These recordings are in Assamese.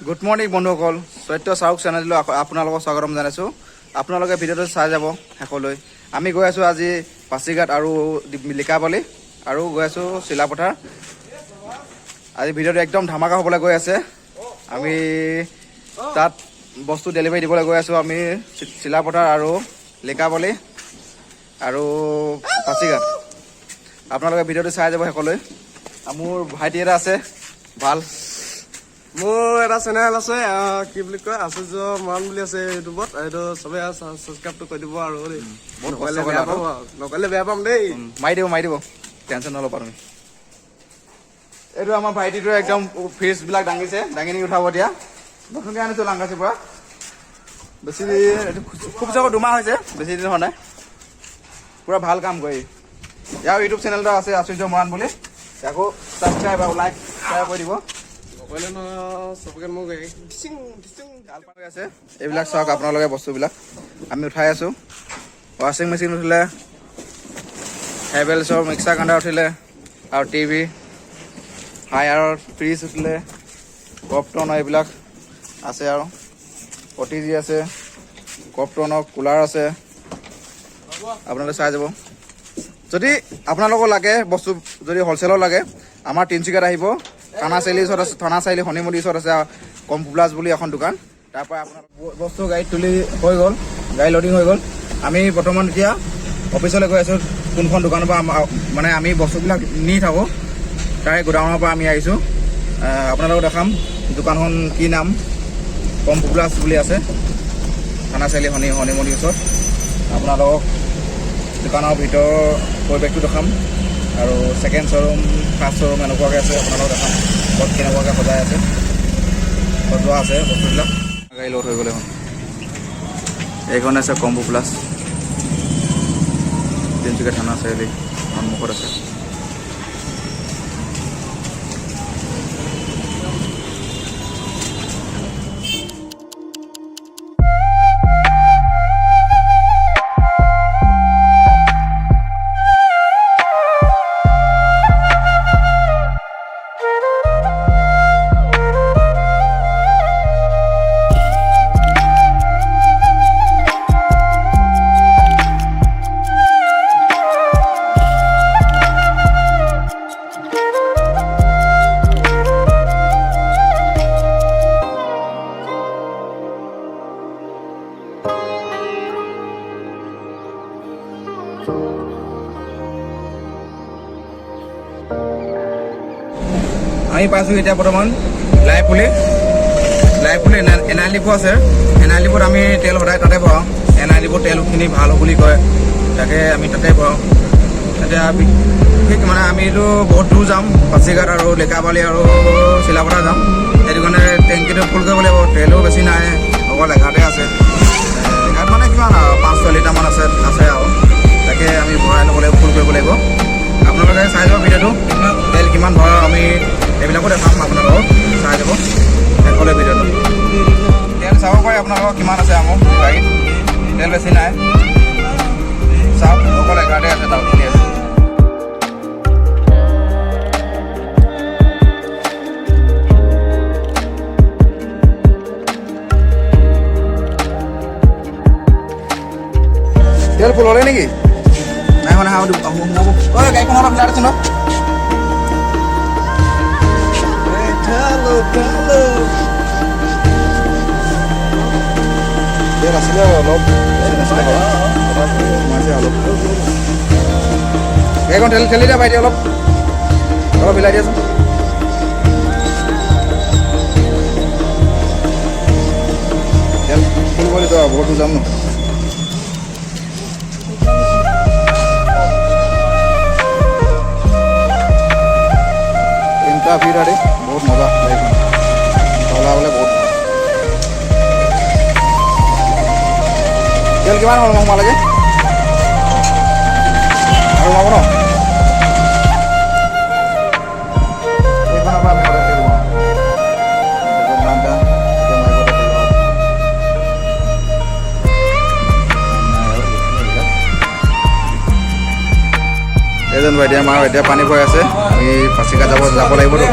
গুড মৰ্নিং বন্ধুসকল, সত্য চাওক চেনেললৈ আপোনালোকক স্বাগতম জনাইছোঁ। আপোনালোকে ভিডিঅ'টো চাই যাব শেষলৈ। আমি গৈ আছোঁ আজি পাছিঘাট আৰু লিকাবালি আৰু গৈ আছোঁ চিলাপথাৰ। আজি ভিডিঅ'টো একদম ধামাকা হ'বলৈ গৈ আছে। আমি তাত বস্তু ডেলিভাৰী দিবলৈ গৈ আছোঁ। আমি চিলাপথাৰ আৰু লিকাবালি আৰু পাছিঘাট। আপোনালোকে ভিডিঅ'টো চাই যাব শেষলৈ। মোৰ ভাইটি এটা আছে ভাল, মোৰ এটা চেনেল আছে কি বুলি কয় আচুৰ্য মৰাণ বুলি আছে ইউটিউবত। এইটো চবে ছাবস্ক্ৰাইবটো কৰি দিব আৰু নকৰিলে বেয়া পাম দেই। মাৰি দিব টেনশ্যন নল'বা তুমি। এইটো আমাৰ ভাইটিটোৱে একদম ফ্ৰিজবিলাক দাঙি নি উঠাব এতিয়া। নতুনকৈ আনিছোঁ লাংগাচীৰ পৰা। বেছি এইটো খুব চাগৈ 2 মাহ হৈছে, বেছি দিন হোৱা নাই। পূৰা ভাল কাম কৰি ইয়াৰ ইউটিউব চেনেল এটা আছে আচুৰ্য মৰাণ বুলি। আকৌ ছাবস্ক্ৰাইব আৰু লাইক শ্বেয়াৰ কৰি দিব। আছে এইবিলাক চাওক আপোনালোকে বস্তুবিলাক আমি উঠাই আছোঁ। ৱাশ্বিং মেচিন উঠিলে, হেভেলছৰ মিক্সাৰ গ্ৰাইণ্ডাৰ উঠিলে আৰু টিভি, হায়াৰৰ ফ্ৰিজ উঠিলে, কপটনৰ এইবিলাক আছে আৰু অটিজি আছে, কপটনৰ কুলাৰ আছে। আপোনালোকে চাই যাব। যদি আপোনালোকৰ লাগে বস্তু, যদি হ'লচেলৰ লাগে আমাৰ তিনিচুকীয়াত আহিব। থানা চাৰিআলি শনিমন্দিৰ ওচৰত আছে কম্পুপ্লাছ বুলি এখন দোকান। তাৰ পৰা আপোনাৰ বস্তু গাড়ীত তুলি হৈ গ'ল, গাড়ী লোডিং হৈ গ'ল। আমি বৰ্তমান এতিয়া অফিচলৈ গৈ আছোঁ। কোনখন দোকানৰ পৰা মানে আমি বস্তুবিলাক নি থাকোঁ, তাৰে গোডাউনৰ পৰা আমি আহিছোঁ। আপোনালোকক দেখাম দোকানখন কি নাম, কম্পুপ্লাছ বুলি আছে, থানা চাৰিআলি শনিমন্দিৰ ওচৰত। আপোনালোকক দোকানৰ ভিতৰৰ পৰিৱেশটো দেখাম আৰু ছেকেণ্ড শ্ব'ৰুম, ফাৰ্ষ্ট শ্ব'ৰুম এনেকুৱাকৈ আছে। আপোনালোকক দেখাম ক'ত কেনেকুৱাকৈ সজাই আছে, সজোৱা আছে বস্তুবিলাক। গাড়ী লোড হৈ গ'লে এখন এইখন আছে কম্পুপ্লাছ, তিনিচুকীয়া থানা চাৰিআলি সন্মুখত আছে। আমি পাইছোঁ এতিয়া বৰ্তমান লাইফুলি এনআই লিপো আছে। এনআই লিপত আমি তেল সদায় তাতে ভৰাওঁ। এনআই লিপৰ তেলখিনি ভাল বুলি কয়, তাকে আমি তাতে ভৰাওঁ। এতিয়া ঠিক মানে আমিতো বহুত দূৰ যাম, পাছিঘাট আৰু লিকাবালি আৰু চিলাপথাৰ যাম। সেইটো কাৰণে টেংকিটো ফুল কৰিব লাগিব। তেলো বেছি নাই, অকল এঘাৰতে আছে। এঘাৰত মানে কিমান আৰু 5-6 লিটাৰমান আছে আৰু তাকে আমি ভৰাই ল'ব লাগিব, ফুল কৰিব লাগিব। আপোনালোকে চাই যাব ভিডিঅ'টো, তেল কিমান ভৰাওঁ আমি এইবিলাকো দেখাম। আপোনালোকক চাই যাব শেষলৈ ভিডিঅ'টো। তেল চাব পাৰে আপোনালোকক কিমান আছে আমাৰ গাড়ীত। তেল বেছি নাই, চাওক অকল এঘাৰতে আছে, তাত উঠি আছে। তেল ফুল হ'লে নেকি? নাই মানে গাড়ীখন অলপ মিলাই দেচোন। তেল আছিলে অলপ, গাড়ীখন ঠেলি দিয়া ভাইটি, অলপ মিলাই দিয়াচোন। তেল ফুল কৰি তই বহুত দূৰ যাম ন। ভিড় বহুত মজা গাড়ীখন চলাবলৈ, বহুত তেল কিমান হ'ল সোমালেগে আৰু সোমাব ন। এইখনৰ পৰা আমি সদায় তেল ভৰাওঁ। এজন ভাইটি আমাৰ এতিয়া পানী ভৰাই আছে। আমি পাছিঘাট যাব লাগিবতো।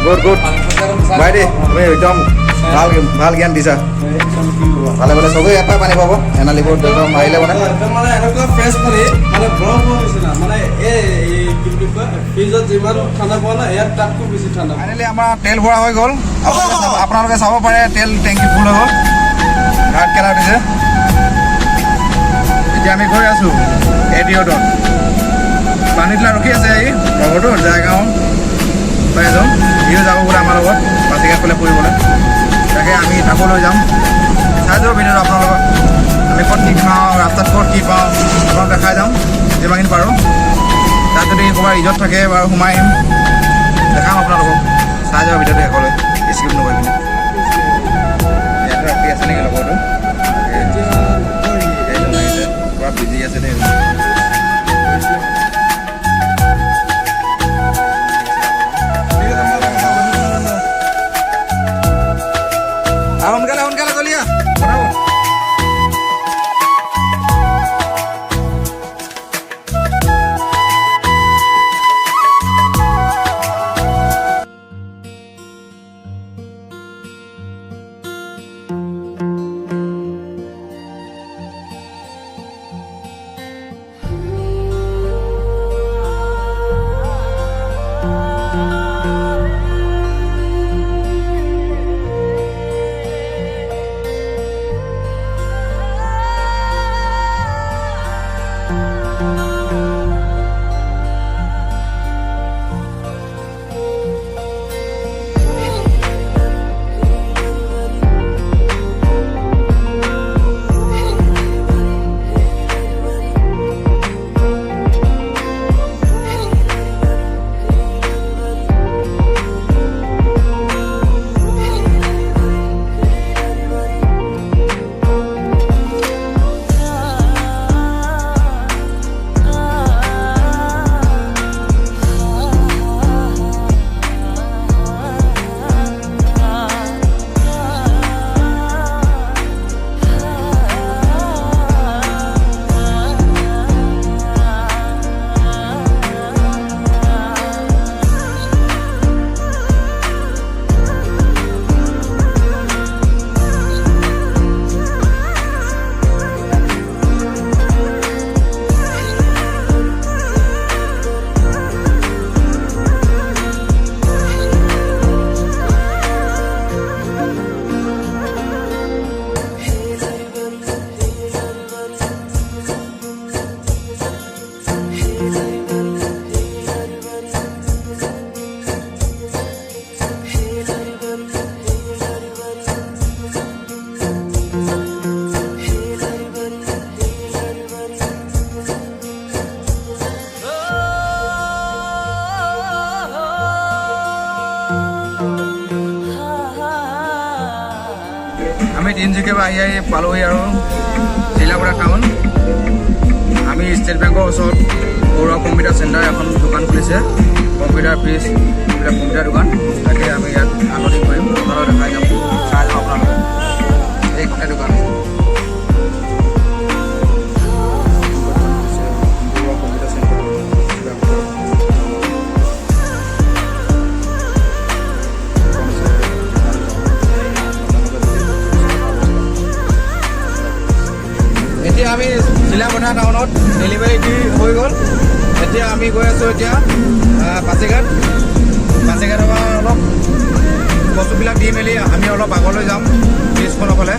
গুড গুড ভাইটি তুমি একদম ভাল ভাল জ্ঞান দিছা ভালে ভালে চবেই ইয়াৰ পৰাই পানী পাব এনালিবোৰ একদম মাৰিলে মানে মানে এনেকুৱা ফ্ৰেছ পানী মানে বৰফৰ নিচিনা মানে এই কি বুলি কয় ফ্ৰিজত যিমান ঠাণ্ডা পোৱা নাই ইয়াত তাতকৈ বেছি ঠাণ্ডা ফাইনেলি আমাৰ তেল ভৰা হৈ গ'ল আপোনালোকে চাব পাৰে তেল টেংকি ফুল হৈ গ'ল ঘাট কেলা উঠিছে এতিয়া আমি গৈ আছোঁ এডিঅ'ত পানীতলা ৰখি আছে এই লগৰটো জয়গাঁও পাই এজন সিও যাব বোলে আমাৰ লগত পাচিঘাট ফালে ফুৰিবলৈ তাকে আমি তাকো লৈ যাম চাই যাব ভিডিঅ'টো আপোনালোকক আমি ক'ত কি খাওঁ ৰাস্তাত ক'ত কি পাওঁ আপোনালোক দেখাই যাম যিমানখিনি পাৰোঁ তাত যদি ক'ৰবাত ৰিজৰ্ট থাকে বাৰু সোমাই আহিম দেখাম আপোনালোকক চাই যাব ভিডিঅ'টো শেষলৈ স্কিপ নকৰি পিনে ইয়াতে ৰাখি আছে নেকি লগৰটো এইজন আহিছে পূৰা বিজি আছে দেই সোনকালে সোনকালে চলিয়া আমি তিনিচুকীয়াৰ পৰা আহি পালোহি আৰু চিলাপৰা টাউন আমি ষ্টেট বেংকৰ ওচৰত গৌৰৱ কম্পিউটাৰ চেণ্টাৰ এখন দোকান খুলিছে কম্পিউটাৰ ফ্ৰিজ এইবিলাক কম্পিউটাৰ দোকান তাকে আমি ইয়াত আনলোডিং কৰিম আপোনালোকক দেখাই যাম চাই যাম আপোনালোকে এইখনে দোকান গৌৰৱ কম্পিউটাৰ চেণ্টাৰ এতিয়া আমি চিলাপথাৰ টাউনত ডেলিভাৰী দি হৈ গ'ল এতিয়া আমি গৈ আছোঁ এতিয়া পাচিঘাট পাচিঘাটৰ পৰা অলপ বস্তুবিলাক দি মেলি আমি অলপ আগলৈ যাম ব্ৰিজখনৰ ফালে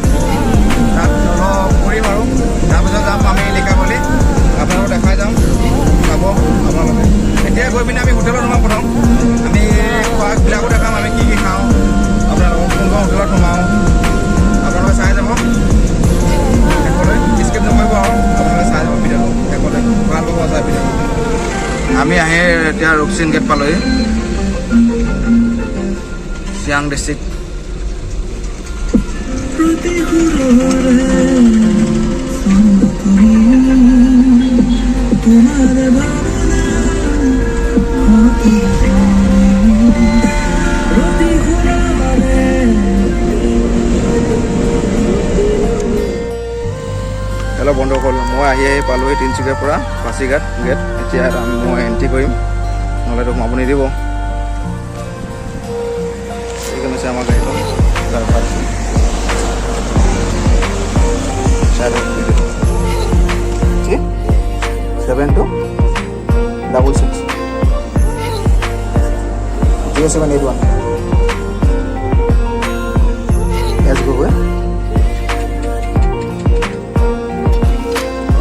তাত অলপ ফুৰিম আৰু তাৰপিছত যাম আমি লিকাবালি আপোনালোকক দেখাই যাম চাব আপোনালোকে এতিয়া গৈ পিনে আমি হোটেলত সোমাম প্ৰথম আমি খোৱাবিলাকো দেখাম আমি কি কি খাওঁ আপোনালোকক কোনখন হোটেলত সোমাওঁ আপোনালোকে চাই যাব শেষলৈ স্কিপ নকৰিব আৰু আপোনালোকে চাই যাব ভিডিঅ'টো শেষলৈ ভাল পাব চাই ভিডিঅ'টো আমি আহি এতিয়া ৰূপসিং গেট পালোহি চিয়াং ডিষ্ট্ৰিক্ট হেল্ল' বন্ধুসকল মই আহি পালোহি তিনিচুকীয়াৰ পৰা পাচিঘাট গেট এতিয়া মই এণ্ট্ৰি কৰিম নহ'লেতো সোমাব নিদিব আছে আমাৰ গাড়ীখন চাই 7266 0781 Let's go away.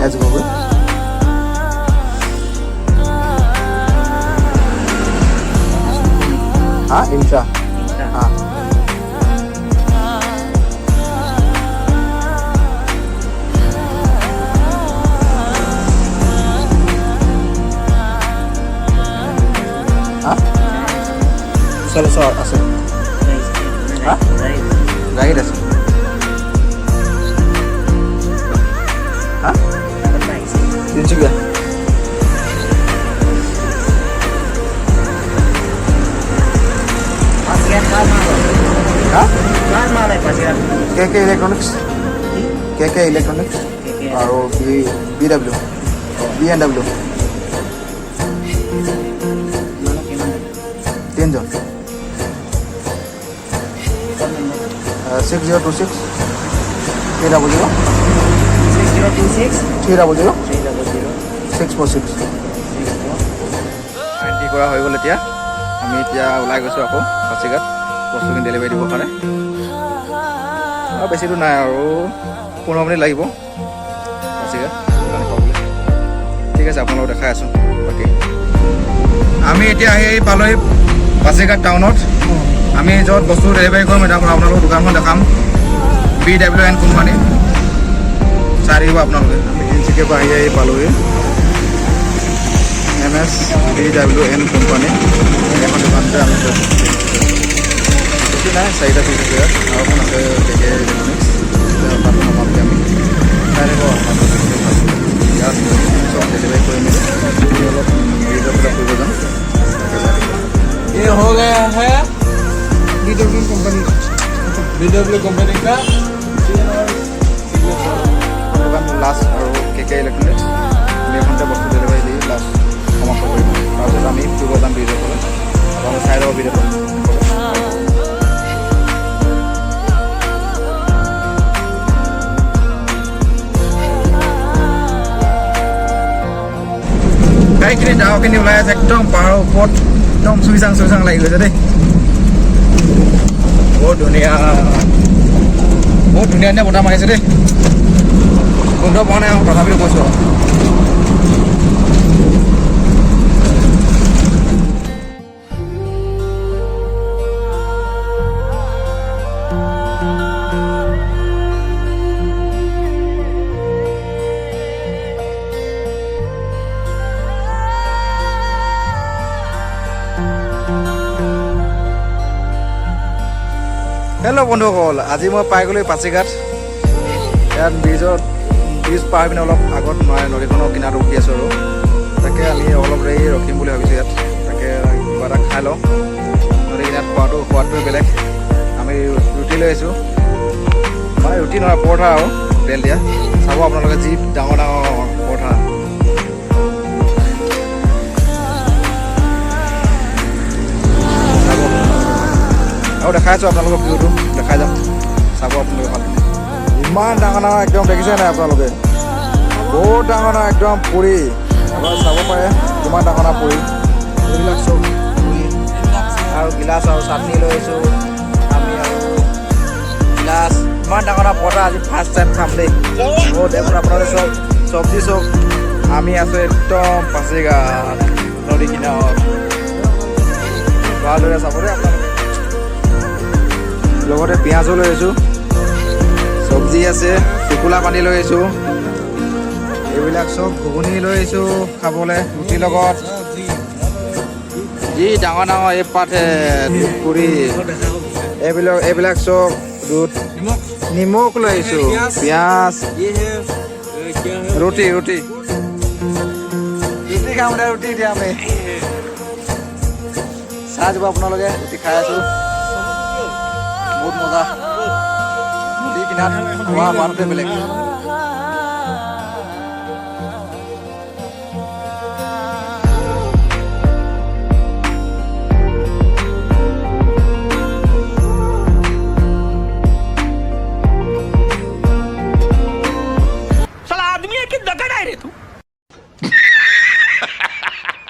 Let's go away. Intra. Sir, আছে গাড়ীত আছে তিনিচুকীয়া KK Electronics আৰু BW B&W 3 জন 6026 300 646 এণ্ট্ৰি কৰা হৈ গ'ল এতিয়া আমি এতিয়া ওলাই গৈছোঁ আকৌ পাছিঘাট বস্তুখিনি ডেলিভাৰী দিবৰ কাৰণে আৰু বেছি দূৰ নাই আৰু 15 মিনিট লাগিব পাছিঘাট ঠিক আছে আপোনালোকক দেখাই আছোঁ বাকী আমি এতিয়া আহি পালোহি পাছিঘাট টাউনত আমি য'ত বস্তু ডেলিভাৰী কৰিম এটা আপোনালোকক দোকানখন দেখাম BWN কোম্পানী চাই দিব আপোনালোকে আমি তিনিচুকীয়াৰ পৰা আহি পালোহি MS BWN কোম্পানী এখন দোকানতে আমি বেছি নাই 4টা পিচ আছে ইয়াত আৰু এখন আছে KK ইলেক্ট্ৰনিক্স তাতো নমামগৈ আমি চাই দিব ইয়াত চব ডেলিভাৰী কৰি মেলি অলপ ব্ৰিজৰ পৰা ফুৰিব যাম ये हो गया है BW कंपनी का দোকান লাষ্ট আৰু KK ইলেক্ট্ৰনিক্স আমি এখনতে বস্তু ডেলিভাৰী দি লাষ্ট সমাপ্ত কৰিম তাৰপিছত আমি ফুৰিব যাম ব্ৰিজৰ ফালে আমি চাই ল'ব ব্ৰিজৰ ফালে গাড়ীখিনি ডাঙৰখিনি ওলাই আছে একদম পাহাৰৰ ওপৰত একদম চুইচাং লাগি গৈছে দেই বহুত ধুনীয়া বতাহ মাৰিছে দেই গোন্ধ পোৱা নাই তথাপিও কৈছোঁ হেল্ল' বন্ধুসকল আজি মই পাই গ'লো পাছিঘাট ইয়াত ব্ৰিজ পাৰ পিনে অলপ আগত নদীখনৰ কিনাৰত ৰখি আছোঁ আৰু তাকে আমি অলপ দেৰি ৰখিম বুলি ভাবিছোঁ ইয়াত তাকে কিবা এটা খাই লওঁ নদী কিনাৰত সোৱাদটোৱে বেলেগ আমি ৰুটি লৈ আহিছোঁ মানে ৰুটি নহয় পৰঠা আৰু তেল দিয়া চাব আপোনালোকে যি ডাঙৰ পৰঠা আৰু দেখাই আছোঁ আপোনালোকক ভিউটো দেখাই যাম চাব আপোনালোকে ভাল ইমান ডাঙৰ একদম দেখিছে নাই আপোনালোকে বহুত ডাঙৰ একদম পুৰি আপোনালোকে চাব পাৰে কিমান ডাঙৰ পুৰি এইবিলাক চব আৰু গিলাচ আৰু চাটনি লৈ আহিছোঁ আমি আৰু গিলাচ ইমান ডাঙৰ পৰঠা আজি ফাৰ্ষ্ট টাইম খাম দেই বহুত এইবোৰ আপোনালোকে চব চব্জি চব আমি আছোঁ একদম পাছিঘাট নদী কিনাৰত ভালদৰে চাব দেই আপোনালোকে লগতে পিঁয়াজো লৈ আহিছোঁ চব্জি আছে টোপোলা পানী লৈ আহিছোঁ এইবিলাক চব ঘুগুনি লৈ আহিছোঁ খাবলৈ ৰুটিৰ লগত যি ডাঙৰ এই পাতে পুৰি এইবিলাক চব নিমখ লৈ আহিছোঁ পিঁয়াজ ৰুটি খাম দে ৰুটি এতিয়া আমি চাহ দিব আপোনালোকে ৰুটি খাই আছোঁ বহুত মজা নদী কিনাৰত খোৱা বোৱাটোতে বেলেগ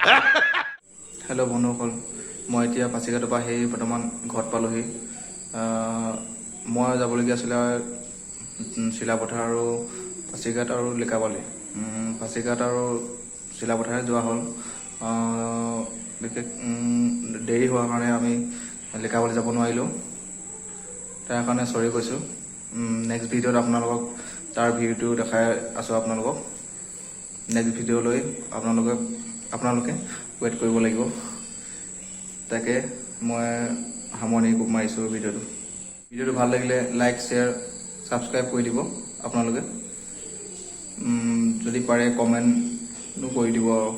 হেল্ল' বন্ধুসকল, মই এতিয়া পাছিঘাটৰ পৰা আহি বৰ্তমান ঘৰত পালোহি। মই যাবলগীয়া আছিলে চিলাপথাৰ আৰু পাছিঘাট আৰু লিকাবালি। পাছিঘাট আৰু চিলাপথাৰে যোৱা হ'ল। বিশেষ দেৰি হোৱাৰ কাৰণে আমি লিকাবালি যাব নোৱাৰিলোঁ। তাৰ কাৰণে চৰি কৈছোঁ। নেক্সট ভিডিঅ'ত আপোনালোকক তাৰ ভিউটো দেখাই আছোঁ আপোনালোকক। নেক্সট ভিডিঅ'লৈ আপোনালোকে ৱেইট কৰিব লাগিব। তাকে মই সামৰণি মাৰিছোঁ ভিডিঅ'টো ভাল লাগিলে লাইক শ্বেয়াৰ ছাবস্ক্ৰাইব কৰি দিব আপোনালোকে। যদি পাৰে কমেণ্টো কৰি দিব আৰু